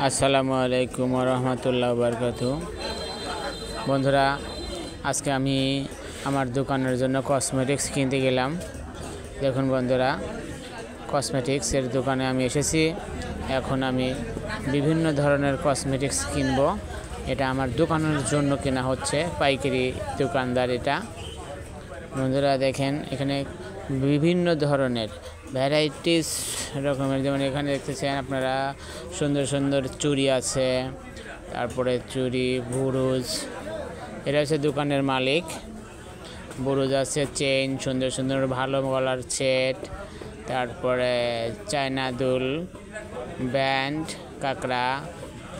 আসসালামু আলাইকুম ওয়া রাহমাতুল্লাহি ওয়া বারাকাতুহু। বন্ধুরা, আজকে আমি আমার দোকানের জন্য কসমেটিক্স কিনতে গেলাম। দেখুন বন্ধুরা, কসমেটিক্সের দোকানে আমি এসেছি। এখন আমি বিভিন্ন ধরনের কসমেটিক্স কিনব। এটা আমার দোকানের জন্য কেনা হচ্ছে, পাইকারি দোকানদার এটা। বন্ধুরা দেখেন, এখানে বিভিন্ন ধরনের ভ্যারাইটিস রকমের, যেমন এখানে দেখতেছেন আপনারা সুন্দর সুন্দর চুড়ি আছে, তারপরে চুড়ি, বুরুজ। এটা হচ্ছে দোকানের মালিক। বুরুজ আছে, চেইন, সুন্দর সুন্দর ভালো গলার সেট, তারপরে চায়না দুল, ব্যান্ড, কাঁকড়া,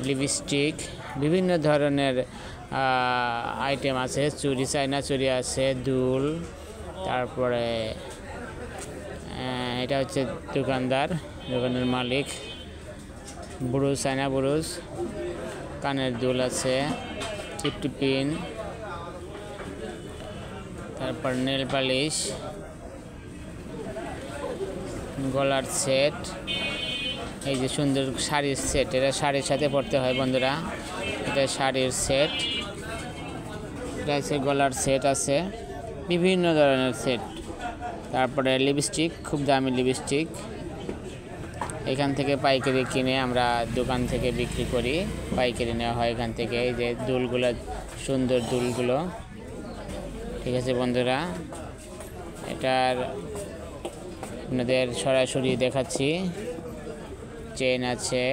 লিপস্টিক, বিভিন্ন ধরনের আইটেম আছে। চুড়ি, চায়না চুড়ি আছে, দুল। তারপরে এটা হচ্ছে দোকানের মালিক। বুরুজ, চায়না বুরুজ, কানের দুল আছে, টিপটি পিন, তারপর নেল পালিশ, গলার সেট, এই যে সুন্দর শাড়ির সেট। এটা শাড়ির সাথে পরতে হয় বন্ধুরা, এটা শাড়ির সেট। এটা আছে গলার সেট আছে, বিভিন্ন ধরনের সেট। তারপরে লিপস্টিক, খুব দামি লিপস্টিক। এখান থেকে পাইকারি কিনে আমরা দোকান থেকে বিক্রি করি, পাইকারি নেওয়া হয় এখান থেকে। এই যে দুলগুলো, সুন্দর দুলগুলো। ঠিক আছে বন্ধুরা, এটার আপনাদের সরাসরি দেখাচ্ছি। চেন আছে,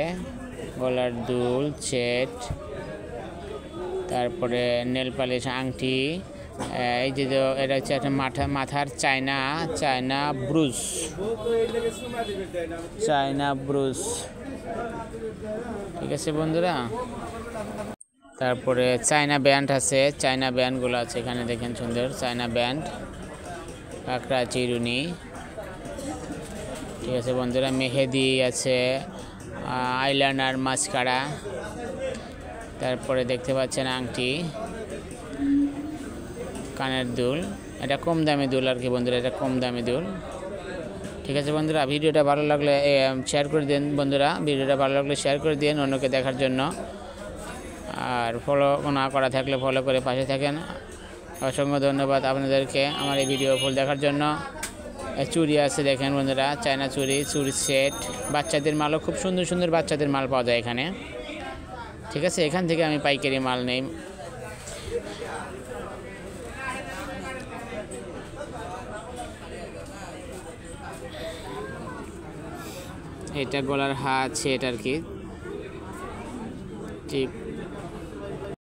গলার দুল, সেট, তারপরে নেল পালিশ, আংটি। এই যে এটা হচ্ছে একটা মাথার চায়না ব্রুজ, ঠিক আছে বন্ধুরা। তারপরে চায়না ব্যান্ড আছে, চায়না ব্যান্ডগুলো আছে এখানে দেখেন, সুন্দর চায়না ব্যান্ড, কাঁকড়া, চিরুনি। ঠিক আছে বন্ধুরা, মেহেদি আছে, আইলাইনার, মাস্কারা। তারপরে দেখতে পাচ্ছেন আংটি, কানের দুল। এটা কম দামি দুল আর কি বন্ধুরা, এটা কম দামি দুল। ঠিক আছে বন্ধুরা, ভিডিওটা ভালো লাগলে শেয়ার করে দিন বন্ধুরা। ভিডিওটা ভালো লাগলে শেয়ার করে দিন অন্যকে দেখার জন্য। আর ফলো না করা থাকলে ফলো করে পাশে থাকেন। অসংখ্য ধন্যবাদ আপনাদেরকে আমার এই ভিডিও ফুল দেখার জন্য। চুড়ি আছে দেখেন বন্ধুরা, চায়না চুড়ি, চুড়ির সেট। বাচ্চাদের মালও খুব সুন্দর সুন্দর বাচ্চাদের মাল পাওয়া যায় এখানে। ঠিক আছে, এখান থেকে আমি পাইকারি মাল নেই। এটা গলার হাত সেট আর কি, টিপ